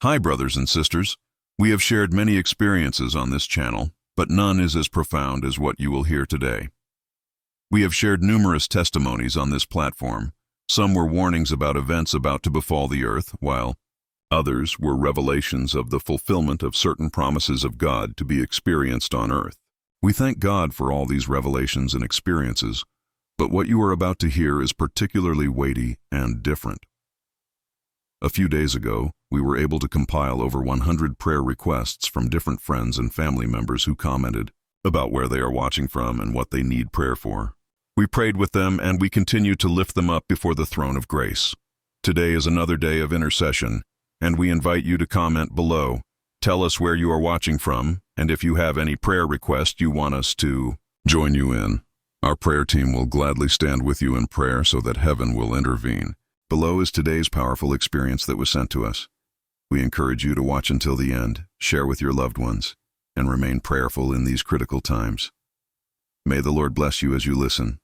Hi, brothers and sisters. We have shared many experiences on this channel, but none is as profound as what you will hear today. We have shared numerous testimonies on this platform. Some were warnings about events about to befall the earth, while others were revelations of the fulfillment of certain promises of God to be experienced on earth. We thank God for all these revelations and experiences, but what you are about to hear is particularly weighty and different. A few days ago, we were able to compile over 100 prayer requests from different friends and family members who commented about where they are watching from and what they need prayer for. We prayed with them and we continue to lift them up before the throne of grace. Today is another day of intercession, and we invite you to comment below. Tell us where you are watching from, and if you have any prayer request you want us to join you in. Our prayer team will gladly stand with you in prayer so that heaven will intervene. Below is today's powerful experience that was sent to us. We encourage you to watch until the end, share with your loved ones, and remain prayerful in these critical times. May the Lord bless you as you listen.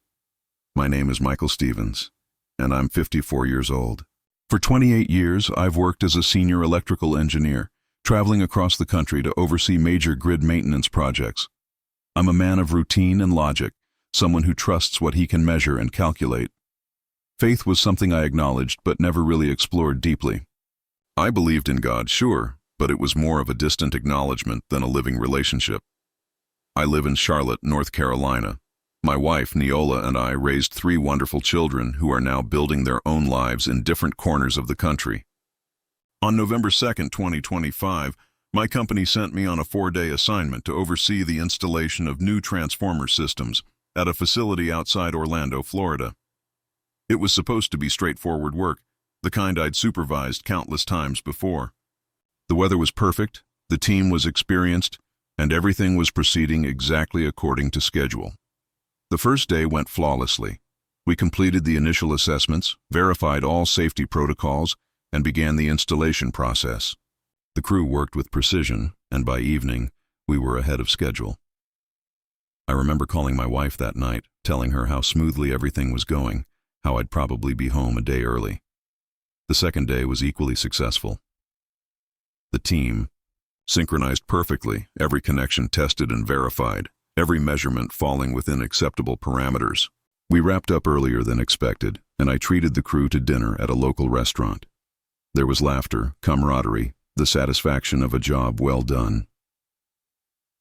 My name is Michael Stevens, and I'm 54 years old. For 28 years, I've worked as a senior electrical engineer, traveling across the country to oversee major grid maintenance projects. I'm a man of routine and logic, someone who trusts what he can measure and calculate. Faith was something I acknowledged but never really explored deeply. I believed in God, sure, but it was more of a distant acknowledgement than a living relationship. I live in Charlotte, North Carolina. My wife, Neola, and I raised 3 wonderful children who are now building their own lives in different corners of the country. On November 2nd, 2025, my company sent me on a 4-day assignment to oversee the installation of new transformer systems at a facility outside Orlando, Florida. It was supposed to be straightforward work, the kind I'd supervised countless times before. The weather was perfect, the team was experienced, and everything was proceeding exactly according to schedule. The first day went flawlessly. We completed the initial assessments, verified all safety protocols, and began the installation process. The crew worked with precision, and by evening, we were ahead of schedule. I remember calling my wife that night, telling her how smoothly everything was going, how I'd probably be home a day early. The second day was equally successful. The team synchronized perfectly, every connection tested and verified, every measurement falling within acceptable parameters. We wrapped up earlier than expected, and I treated the crew to dinner at a local restaurant. There was laughter, camaraderie, the satisfaction of a job well done.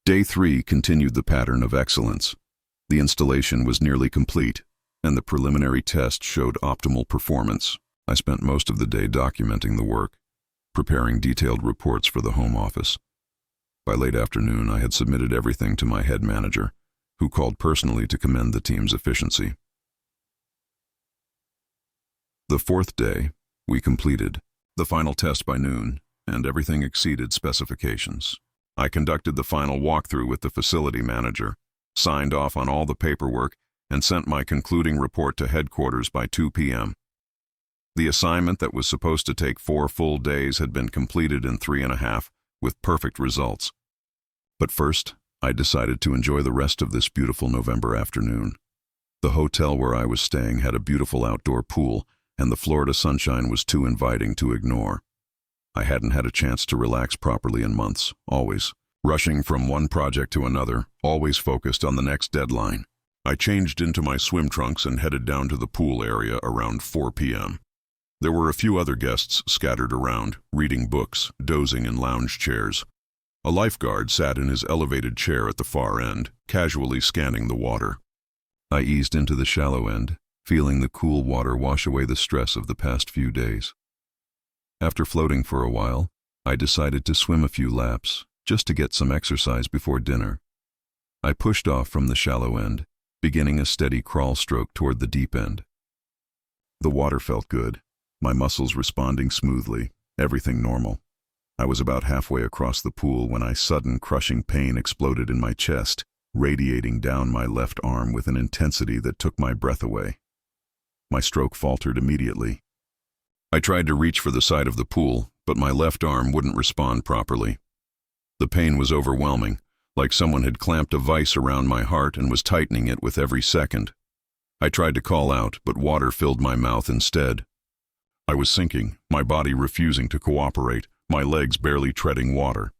Day 3 continued the pattern of excellence. The installation was nearly complete, and the preliminary test showed optimal performance. I spent most of the day documenting the work, preparing detailed reports for the home office. By late afternoon, I had submitted everything to my head manager, who called personally to commend the team's efficiency. The 4th day, we completed the final test by noon, and everything exceeded specifications. I conducted the final walkthrough with the facility manager, signed off on all the paperwork, and sent my concluding report to headquarters by 2 p.m. The assignment that was supposed to take 4 full days had been completed in 3.5, with perfect results. But first, I decided to enjoy the rest of this beautiful November afternoon. The hotel where I was staying had a beautiful outdoor pool, and the Florida sunshine was too inviting to ignore. I hadn't had a chance to relax properly in months, always rushing from one project to another, always focused on the next deadline. I changed into my swim trunks and headed down to the pool area around 4 p.m. There were a few other guests scattered around, reading books, dozing in lounge chairs. A lifeguard sat in his elevated chair at the far end, casually scanning the water. I eased into the shallow end, feeling the cool water wash away the stress of the past few days. After floating for a while, I decided to swim a few laps, just to get some exercise before dinner. I pushed off from the shallow end, beginning a steady crawl stroke toward the deep end. The water felt good, my muscles responding smoothly, everything normal. I was about halfway across the pool when a sudden crushing pain exploded in my chest, radiating down my left arm with an intensity that took my breath away. My stroke faltered immediately. I tried to reach for the side of the pool, but my left arm wouldn't respond properly. The pain was overwhelming, like someone had clamped a vise around my heart and was tightening it with every second. I tried to call out, but water filled my mouth instead. I was sinking, my body refusing to cooperate, my legs barely treading water.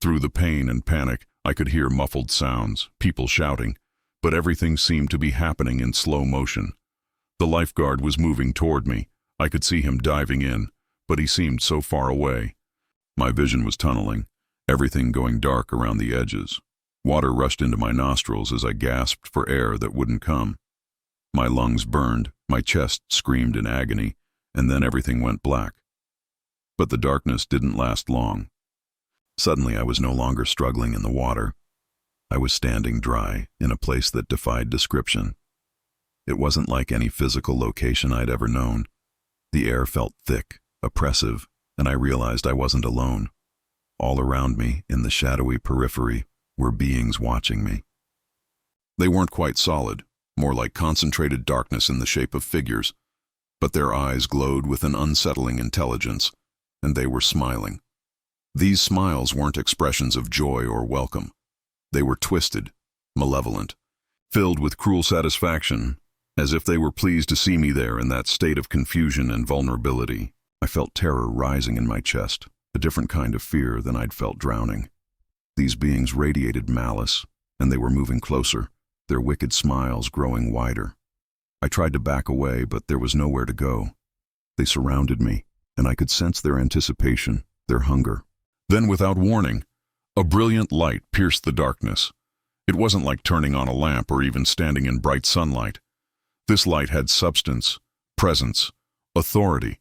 Through the pain and panic, I could hear muffled sounds, people shouting, but everything seemed to be happening in slow motion. The lifeguard was moving toward me. I could see him diving in, but he seemed so far away. My vision was tunneling, everything going dark around the edges. Water rushed into my nostrils as I gasped for air that wouldn't come. My lungs burned, my chest screamed in agony, and then everything went black. But the darkness didn't last long. Suddenly I was no longer struggling in the water. I was standing dry, in a place that defied description. It wasn't like any physical location I'd ever known. The air felt thick, oppressive, and I realized I wasn't alone. All around me, in the shadowy periphery, were beings watching me. They weren't quite solid, more like concentrated darkness in the shape of figures, but their eyes glowed with an unsettling intelligence, and they were smiling. These smiles weren't expressions of joy or welcome. They were twisted, malevolent, filled with cruel satisfaction, as if they were pleased to see me there in that state of confusion and vulnerability. I felt terror rising in my chest, a different kind of fear than I'd felt drowning. These beings radiated malice, and they were moving closer, their wicked smiles growing wider. I tried to back away, but there was nowhere to go. They surrounded me, and I could sense their anticipation, their hunger. Then, without warning, a brilliant light pierced the darkness. It wasn't like turning on a lamp or even standing in bright sunlight. This light had substance, presence, authority.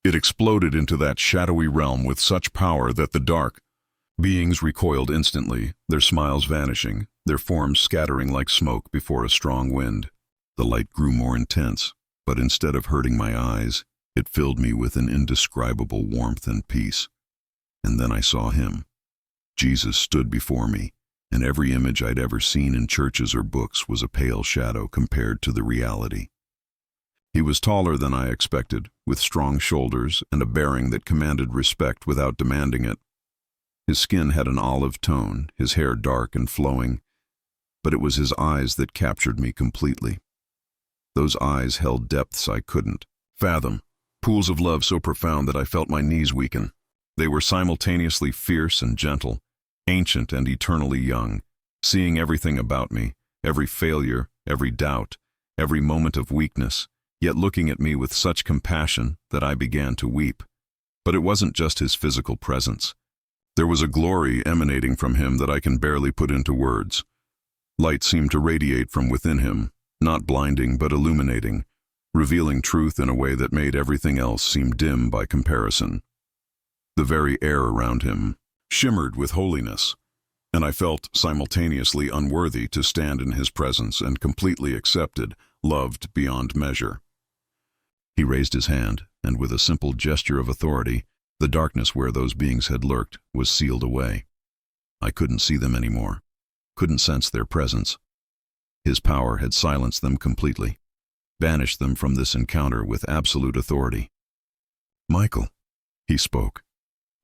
It exploded into that shadowy realm with such power that the dark beings recoiled instantly, their smiles vanishing, their forms scattering like smoke before a strong wind. The light grew more intense, but instead of hurting my eyes, it filled me with an indescribable warmth and peace. And then I saw him. Jesus stood before me, and every image I'd ever seen in churches or books was a pale shadow compared to the reality. He was taller than I expected, with strong shoulders and a bearing that commanded respect without demanding it. His skin had an olive tone, his hair dark and flowing, but it was his eyes that captured me completely. Those eyes held depths I couldn't fathom, pools of love so profound that I felt my knees weaken. They were simultaneously fierce and gentle, ancient and eternally young, seeing everything about me, every failure, every doubt, every moment of weakness, yet looking at me with such compassion that I began to weep. But it wasn't just his physical presence. There was a glory emanating from him that I can barely put into words. Light seemed to radiate from within him, not blinding but illuminating, revealing truth in a way that made everything else seem dim by comparison. The very air around him shimmered with holiness, and I felt simultaneously unworthy to stand in his presence and completely accepted, loved beyond measure. He raised his hand, and with a simple gesture of authority, the darkness where those beings had lurked was sealed away. I couldn't see them anymore, couldn't sense their presence. His power had silenced them completely, banished them from this encounter with absolute authority. "Michael," he spoke,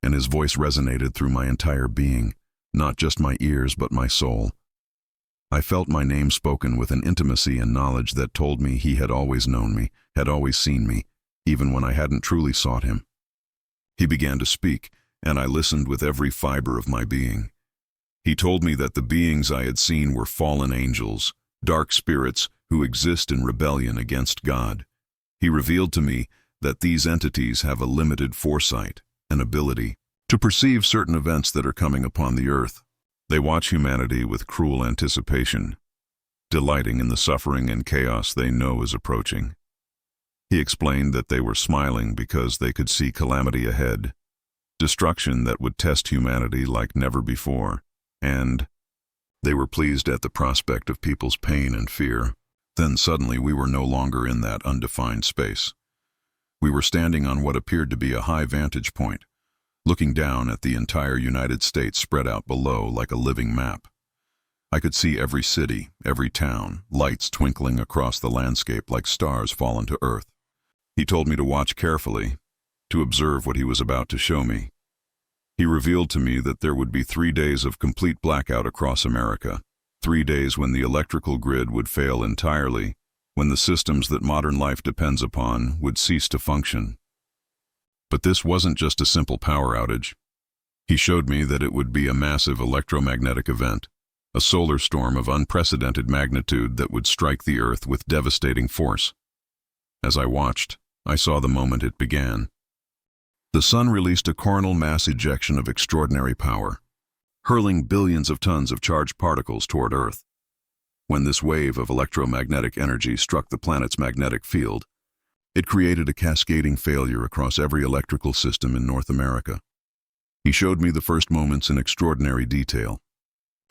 and his voice resonated through my entire being, not just my ears but my soul. I felt my name spoken with an intimacy and knowledge that told me he had always known me, had always seen me, even when I hadn't truly sought him. He began to speak, and I listened with every fiber of my being. He told me that the beings I had seen were fallen angels, dark spirits who exist in rebellion against God. He revealed to me that these entities have a limited foresight, an ability to perceive certain events that are coming upon the earth. They watch humanity with cruel anticipation, delighting in the suffering and chaos they know is approaching. He explained that they were smiling because they could see calamity ahead, destruction that would test humanity like never before, and they were pleased at the prospect of people's pain and fear. Then suddenly we were no longer in that undefined space. We were standing on what appeared to be a high vantage point, looking down at the entire United States spread out below like a living map. I could see every city, every town, lights twinkling across the landscape like stars fallen to earth. He told me to watch carefully, to observe what he was about to show me. He revealed to me that there would be 3 days of complete blackout across America, 3 days when the electrical grid would fail entirely, when the systems that modern life depends upon would cease to function. But this wasn't just a simple power outage. He showed me that it would be a massive electromagnetic event, a solar storm of unprecedented magnitude that would strike the Earth with devastating force. As I watched, I saw the moment it began. The sun released a coronal mass ejection of extraordinary power, hurling billions of tons of charged particles toward Earth. When this wave of electromagnetic energy struck the planet's magnetic field, it created a cascading failure across every electrical system in North America. He showed me the first moments in extraordinary detail.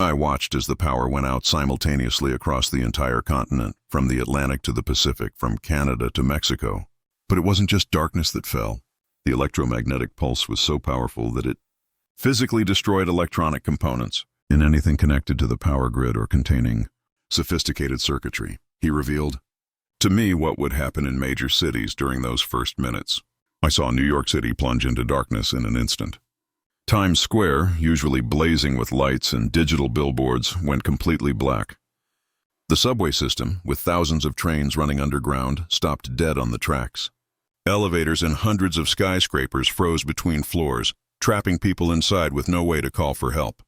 I watched as the power went out simultaneously across the entire continent, from the Atlantic to the Pacific, from Canada to Mexico. But it wasn't just darkness that fell. The electromagnetic pulse was so powerful that it physically destroyed electronic components in anything connected to the power grid or containing sophisticated circuitry. He revealed to me what would happen in major cities during those first minutes. I saw New York City plunge into darkness in an instant. Times Square, usually blazing with lights and digital billboards, went completely black. The subway system, with thousands of trains running underground, stopped dead on the tracks. Elevators in hundreds of skyscrapers froze between floors, trapping people inside with no way to call for help.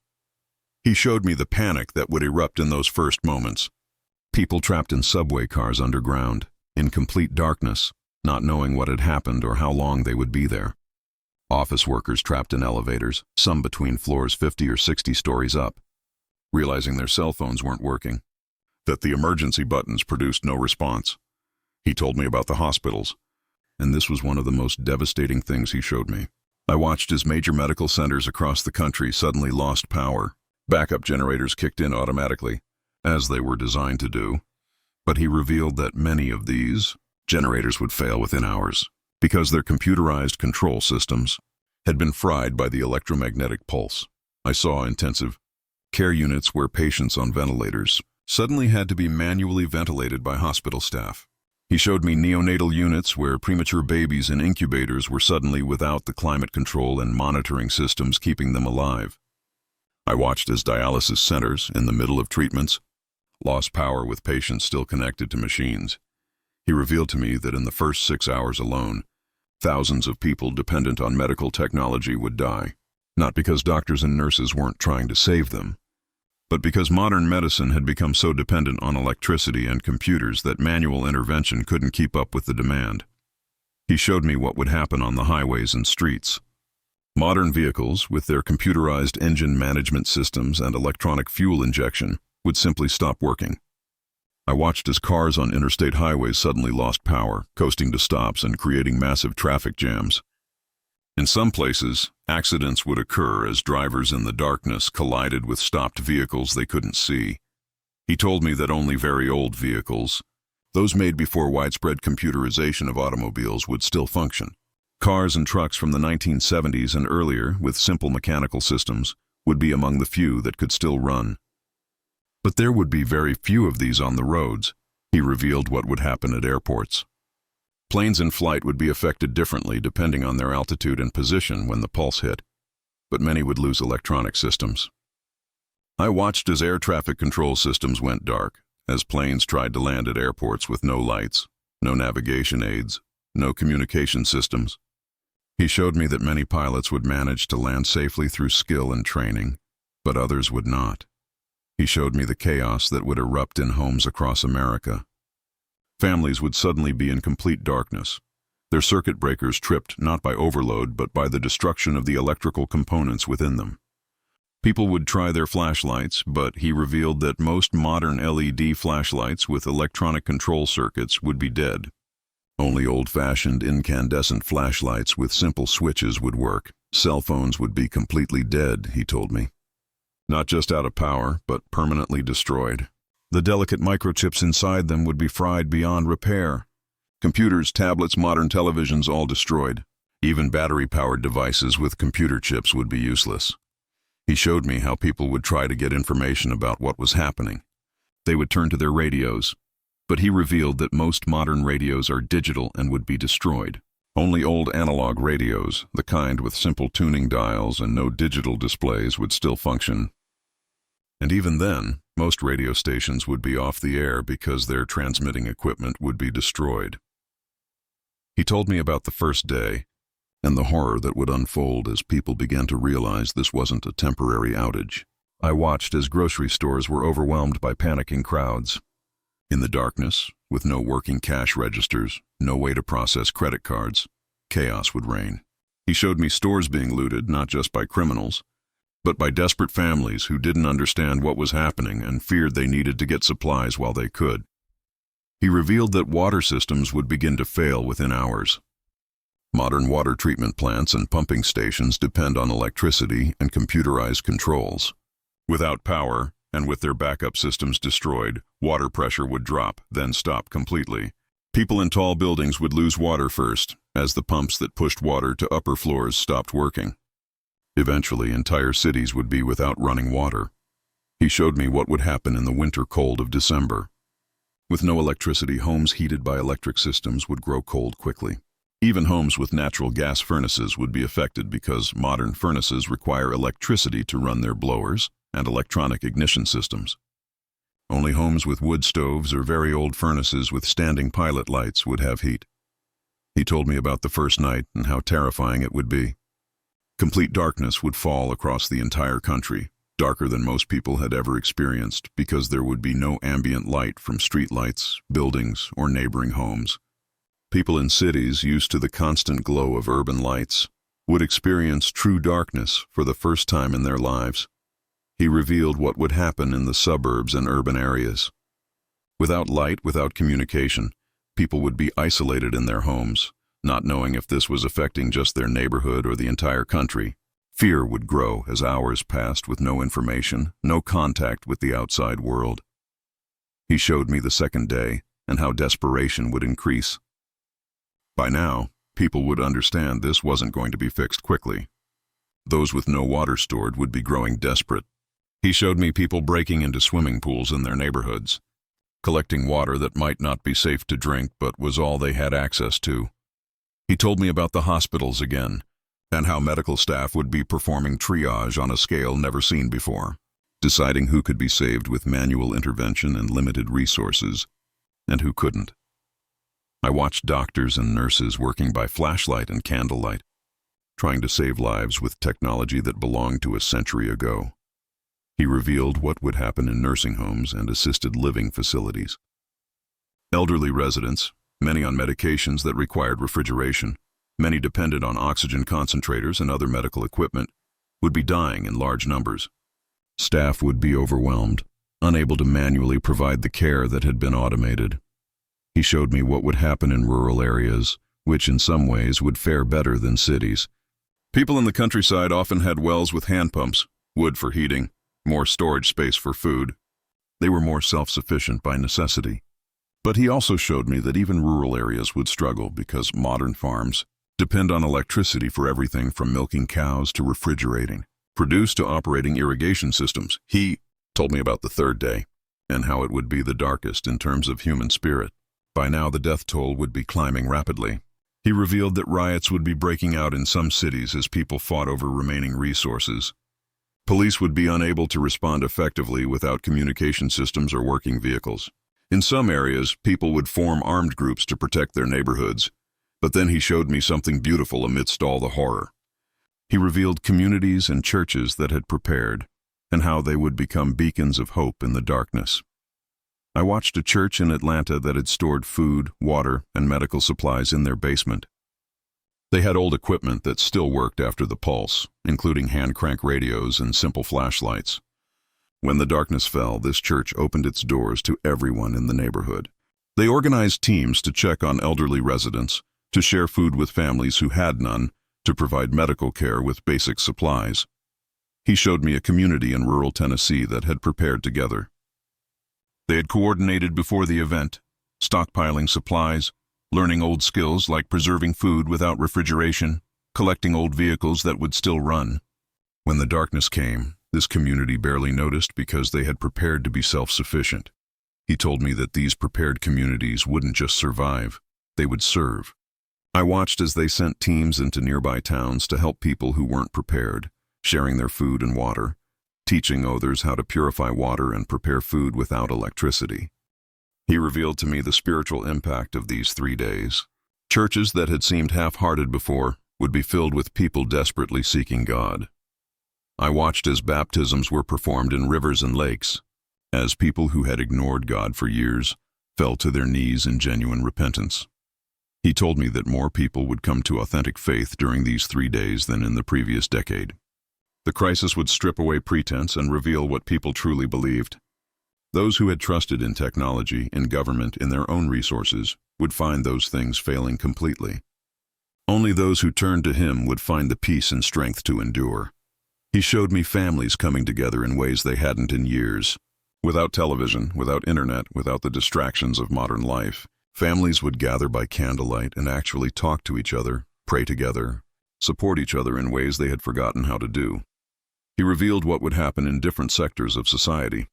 He showed me the panic that would erupt in those first moments. People trapped in subway cars underground, in complete darkness, not knowing what had happened or how long they would be there. Office workers trapped in elevators, some between floors 50 or 60 stories up, realizing their cell phones weren't working, that the emergency buttons produced no response. He told me about the hospitals, and this was one of the most devastating things he showed me. I watched as major medical centers across the country suddenly lost power. Backup generators kicked in automatically, as they were designed to do, but he revealed that many of these generators would fail within hours, because their computerized control systems had been fried by the electromagnetic pulse. I saw intensive care units where patients on ventilators suddenly had to be manually ventilated by hospital staff. He showed me neonatal units where premature babies in incubators were suddenly without the climate control and monitoring systems keeping them alive. I watched as dialysis centers, in the middle of treatments, lost power with patients still connected to machines. He revealed to me that in the first 6 hours alone, thousands of people dependent on medical technology would die, not because doctors and nurses weren't trying to save them, but because modern medicine had become so dependent on electricity and computers that manual intervention couldn't keep up with the demand. He showed me what would happen on the highways and streets. Modern vehicles, with their computerized engine management systems and electronic fuel injection, would simply stop working. I watched as cars on interstate highways suddenly lost power, coasting to stops and creating massive traffic jams. In some places, accidents would occur as drivers in the darkness collided with stopped vehicles they couldn't see. He told me that only very old vehicles, those made before widespread computerization of automobiles, would still function. Cars and trucks from the 1970s and earlier, with simple mechanical systems, would be among the few that could still run. But there would be very few of these on the roads. He revealed what would happen at airports. Planes in flight would be affected differently depending on their altitude and position when the pulse hit, but many would lose electronic systems. I watched as air traffic control systems went dark, as planes tried to land at airports with no lights, no navigation aids, no communication systems. He showed me that many pilots would manage to land safely through skill and training, but others would not. He showed me the chaos that would erupt in homes across America. Families would suddenly be in complete darkness, their circuit breakers tripped not by overload but by the destruction of the electrical components within them. People would try their flashlights, but he revealed that most modern LED flashlights with electronic control circuits would be dead. Only old-fashioned incandescent flashlights with simple switches would work. Cell phones would be completely dead, he told me. Not just out of power, but permanently destroyed. The delicate microchips inside them would be fried beyond repair. Computers, tablets, modern televisions, all destroyed. Even battery-powered devices with computer chips would be useless. He showed me how people would try to get information about what was happening. They would turn to their radios, but he revealed that most modern radios are digital and would be destroyed. Only old analog radios, the kind with simple tuning dials and no digital displays, would still function. And even then, most radio stations would be off the air because their transmitting equipment would be destroyed. He told me about the first day, and the horror that would unfold as people began to realize this wasn't a temporary outage. I watched as grocery stores were overwhelmed by panicking crowds. In the darkness, with no working cash registers, no way to process credit cards, chaos would reign. He showed me stores being looted not just by criminals, but by desperate families who didn't understand what was happening and feared they needed to get supplies while they could. He revealed that water systems would begin to fail within hours. Modern water treatment plants and pumping stations depend on electricity and computerized controls. Without power, and with their backup systems destroyed, water pressure would drop, then stop completely. People in tall buildings would lose water first, as the pumps that pushed water to upper floors stopped working. Eventually, entire cities would be without running water. He showed me what would happen in the winter cold of December. With no electricity, homes heated by electric systems would grow cold quickly. Even homes with natural gas furnaces would be affected because modern furnaces require electricity to run their blowers and electronic ignition systems. Only homes with wood stoves or very old furnaces with standing pilot lights would have heat. He told me about the first night and how terrifying it would be. Complete darkness would fall across the entire country, darker than most people had ever experienced because there would be no ambient light from street lights, buildings, or neighboring homes. People in cities used to the constant glow of urban lights would experience true darkness for the first time in their lives. He revealed what would happen in the suburbs and urban areas. Without light, without communication, people would be isolated in their homes, not knowing if this was affecting just their neighborhood or the entire country. Fear would grow as hours passed with no information, no contact with the outside world. He showed me the second day and how desperation would increase. By now, people would understand this wasn't going to be fixed quickly. Those with no water stored would be growing desperate. He showed me people breaking into swimming pools in their neighborhoods, collecting water that might not be safe to drink but was all they had access to. He told me about the hospitals again, and how medical staff would be performing triage on a scale never seen before, deciding who could be saved with manual intervention and limited resources, and who couldn't. I watched doctors and nurses working by flashlight and candlelight, trying to save lives with technology that belonged to a century ago. He revealed what would happen in nursing homes and assisted living facilities. Elderly residents, many on medications that required refrigeration, many dependent on oxygen concentrators and other medical equipment, would be dying in large numbers. Staff would be overwhelmed, unable to manually provide the care that had been automated. He showed me what would happen in rural areas, which in some ways would fare better than cities. People in the countryside often had wells with hand pumps, wood for heating, more storage space for food. They were more self-sufficient by necessity. But he also showed me that even rural areas would struggle because modern farms depend on electricity for everything from milking cows to refrigerating, produce to operating irrigation systems. He told me about the third day and how it would be the darkest in terms of human spirit. By now, the death toll would be climbing rapidly. He revealed that riots would be breaking out in some cities as people fought over remaining resources. Police would be unable to respond effectively without communication systems or working vehicles. In some areas, people would form armed groups to protect their neighborhoods. But then he showed me something beautiful amidst all the horror. He revealed communities and churches that had prepared, and how they would become beacons of hope in the darkness. I watched a church in Atlanta that had stored food, water, and medical supplies in their basement. They had old equipment that still worked after the pulse, including hand-crank radios and simple flashlights. When the darkness fell, this church opened its doors to everyone in the neighborhood. They organized teams to check on elderly residents, to share food with families who had none, to provide medical care with basic supplies. He showed me a community in rural Tennessee that had prepared together. They had coordinated before the event, stockpiling supplies, learning old skills like preserving food without refrigeration, collecting old vehicles that would still run. When the darkness came, this community barely noticed because they had prepared to be self-sufficient. He told me that these prepared communities wouldn't just survive, they would serve. I watched as they sent teams into nearby towns to help people who weren't prepared, sharing their food and water, teaching others how to purify water and prepare food without electricity. He revealed to me the spiritual impact of these 3 days. Churches that had seemed half-hearted before would be filled with people desperately seeking God. I watched as baptisms were performed in rivers and lakes, as people who had ignored God for years fell to their knees in genuine repentance. He told me that more people would come to authentic faith during these 3 days than in the previous decade. The crisis would strip away pretense and reveal what people truly believed. Those who had trusted in technology, in government, in their own resources, would find those things failing completely. Only those who turned to him would find the peace and strength to endure. He showed me families coming together in ways they hadn't in years. Without television, without internet, without the distractions of modern life, families would gather by candlelight and actually talk to each other, pray together, support each other in ways they had forgotten how to do. He revealed what would happen in different sectors of society.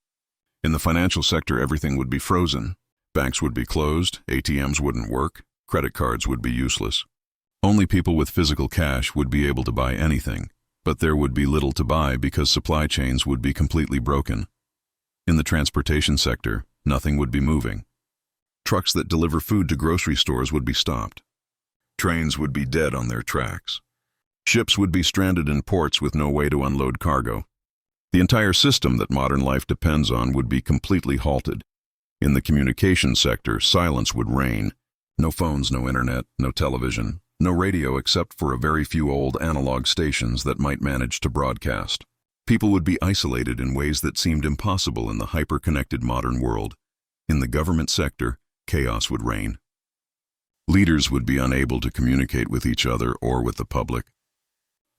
In the financial sector, everything would be frozen. Banks would be closed, ATMs wouldn't work, credit cards would be useless. Only people with physical cash would be able to buy anything, but there would be little to buy because supply chains would be completely broken. In the transportation sector, nothing would be moving. Trucks that deliver food to grocery stores would be stopped. Trains would be dead on their tracks. Ships would be stranded in ports with no way to unload cargo. The entire system that modern life depends on would be completely halted. In the communication sector, silence would reign. No phones, no internet, no television, no radio except for a very few old analog stations that might manage to broadcast. People would be isolated in ways that seemed impossible in the hyper-connected modern world. In the government sector, chaos would reign. Leaders would be unable to communicate with each other or with the public.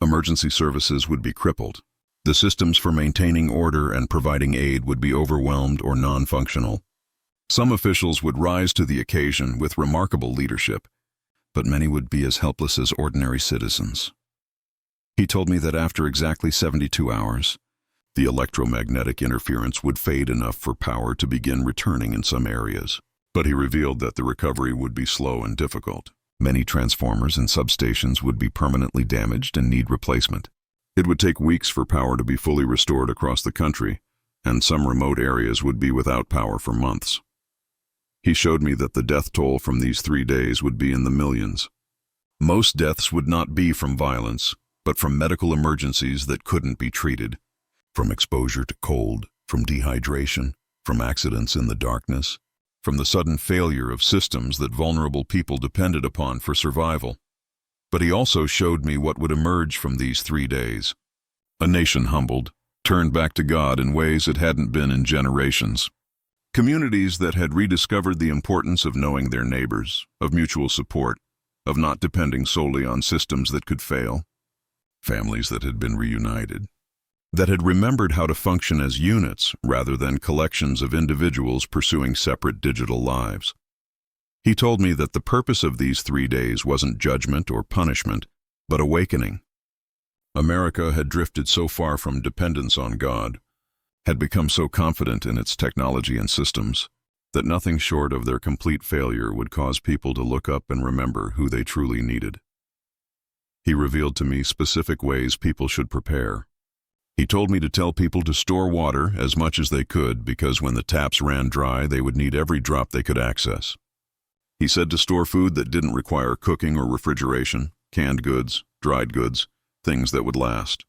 Emergency services would be crippled. The systems for maintaining order and providing aid would be overwhelmed or non-functional. Some officials would rise to the occasion with remarkable leadership, but many would be as helpless as ordinary citizens. He told me that after exactly 72 hours, the electromagnetic interference would fade enough for power to begin returning in some areas. But he revealed that the recovery would be slow and difficult. Many transformers and substations would be permanently damaged and need replacement. It would take weeks for power to be fully restored across the country, and some remote areas would be without power for months. He showed me that the death toll from these 3 days would be in the millions. Most deaths would not be from violence, but from medical emergencies that couldn't be treated, from exposure to cold, from dehydration, from accidents in the darkness, from the sudden failure of systems that vulnerable people depended upon for survival. But he also showed me what would emerge from these 3 days. A nation humbled, turned back to God in ways it hadn't been in generations. Communities that had rediscovered the importance of knowing their neighbors, of mutual support, of not depending solely on systems that could fail. Families that had been reunited, that had remembered how to function as units rather than collections of individuals pursuing separate digital lives. He told me that the purpose of these 3 days wasn't judgment or punishment, but awakening. America had drifted so far from dependence on God, had become so confident in its technology and systems, that nothing short of their complete failure would cause people to look up and remember who they truly needed. He revealed to me specific ways people should prepare. He told me to tell people to store water as much as they could because when the taps ran dry, they would need every drop they could access. He said to store food that didn't require cooking or refrigeration, canned goods, dried goods, things that would last.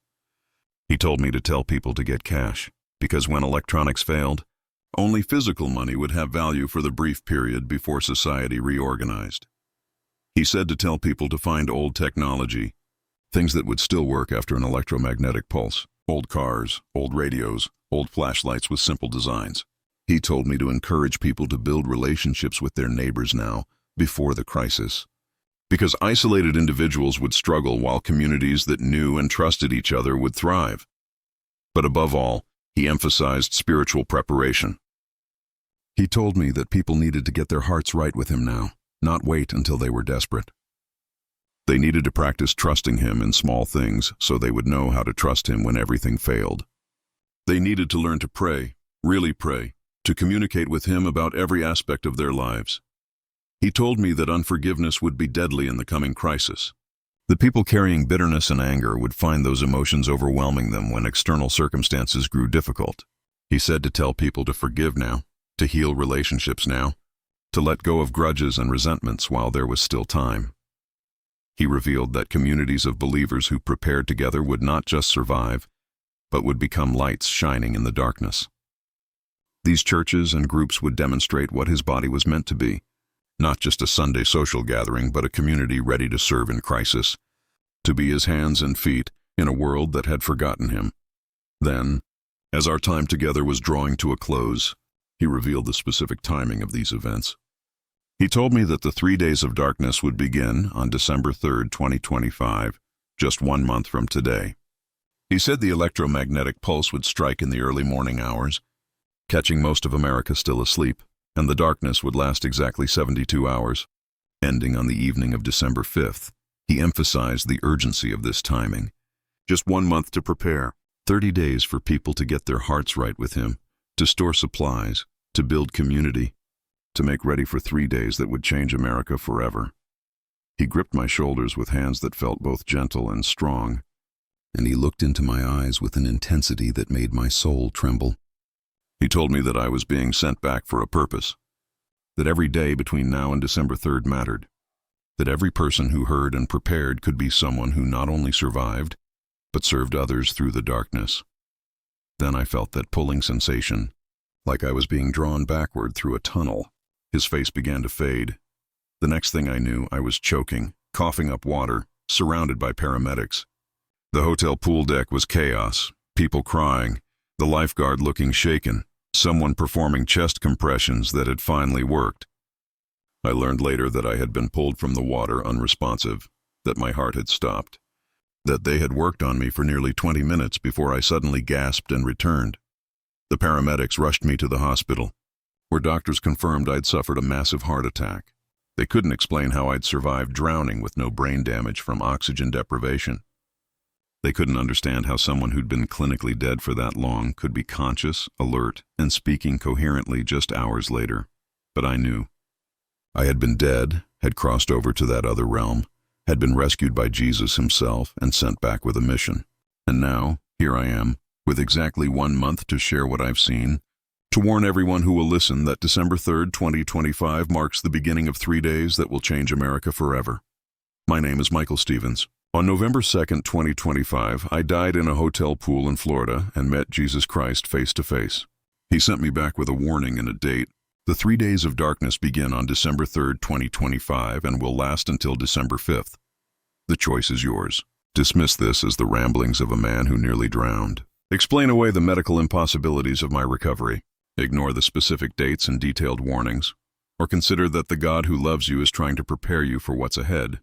He told me to tell people to get cash because when electronics failed, only physical money would have value for the brief period before society reorganized. He said to tell people to find old technology, things that would still work after an electromagnetic pulse. Old cars, old radios, old flashlights with simple designs. He told me to encourage people to build relationships with their neighbors now, before the crisis. Because isolated individuals would struggle while communities that knew and trusted each other would thrive. But above all, he emphasized spiritual preparation. He told me that people needed to get their hearts right with him now, not wait until they were desperate. They needed to practice trusting him in small things so they would know how to trust him when everything failed. They needed to learn to pray, really pray, to communicate with him about every aspect of their lives. He told me that unforgiveness would be deadly in the coming crisis. The people carrying bitterness and anger would find those emotions overwhelming them when external circumstances grew difficult. He said to tell people to forgive now, to heal relationships now, to let go of grudges and resentments while there was still time. He revealed that communities of believers who prepared together would not just survive, but would become lights shining in the darkness. These churches and groups would demonstrate what his body was meant to be, not just a Sunday social gathering, but a community ready to serve in crisis, to be his hands and feet in a world that had forgotten him. Then, as our time together was drawing to a close, he revealed the specific timing of these events. He told me that the 3 days of darkness would begin on December 3rd, 2025, just 1 month from today. He said the electromagnetic pulse would strike in the early morning hours, catching most of America still asleep, and the darkness would last exactly 72 hours, ending on the evening of December 5th. He emphasized the urgency of this timing. Just 1 month to prepare, 30 days for people to get their hearts right with him, to store supplies, to build community, to make ready for 3 days that would change America forever. He gripped my shoulders with hands that felt both gentle and strong, and he looked into my eyes with an intensity that made my soul tremble. He told me that I was being sent back for a purpose, that every day between now and December 3rd mattered, that every person who heard and prepared could be someone who not only survived, but served others through the darkness. Then I felt that pulling sensation, like I was being drawn backward through a tunnel. His face began to fade. The next thing I knew, I was choking, coughing up water, surrounded by paramedics. The hotel pool deck was chaos, people crying, the lifeguard looking shaken, someone performing chest compressions that had finally worked. I learned later that I had been pulled from the water unresponsive, that my heart had stopped, that they had worked on me for nearly 20 minutes before I suddenly gasped and returned. The paramedics rushed me to the hospital, where doctors confirmed I'd suffered a massive heart attack. They couldn't explain how I'd survived drowning with no brain damage from oxygen deprivation. They couldn't understand how someone who'd been clinically dead for that long could be conscious, alert, and speaking coherently just hours later. But I knew. I had been dead, had crossed over to that other realm, had been rescued by Jesus himself and sent back with a mission. And now, here I am, with exactly 1 month to share what I've seen, to warn everyone who will listen that December 3rd, 2025 marks the beginning of 3 days that will change America forever. My name is Michael Stevens. On November 2nd, 2025, I died in a hotel pool in Florida and met Jesus Christ face to face. He sent me back with a warning and a date. The 3 days of darkness begin on December 3rd, 2025 and will last until December 5th. The choice is yours. Dismiss this as the ramblings of a man who nearly drowned. Explain away the medical impossibilities of my recovery. Ignore the specific dates and detailed warnings. Or consider that the God who loves you is trying to prepare you for what's ahead,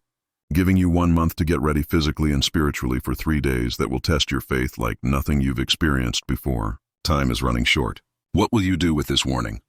giving you 1 month to get ready physically and spiritually for 3 days that will test your faith like nothing you've experienced before. Time is running short. What will you do with this warning?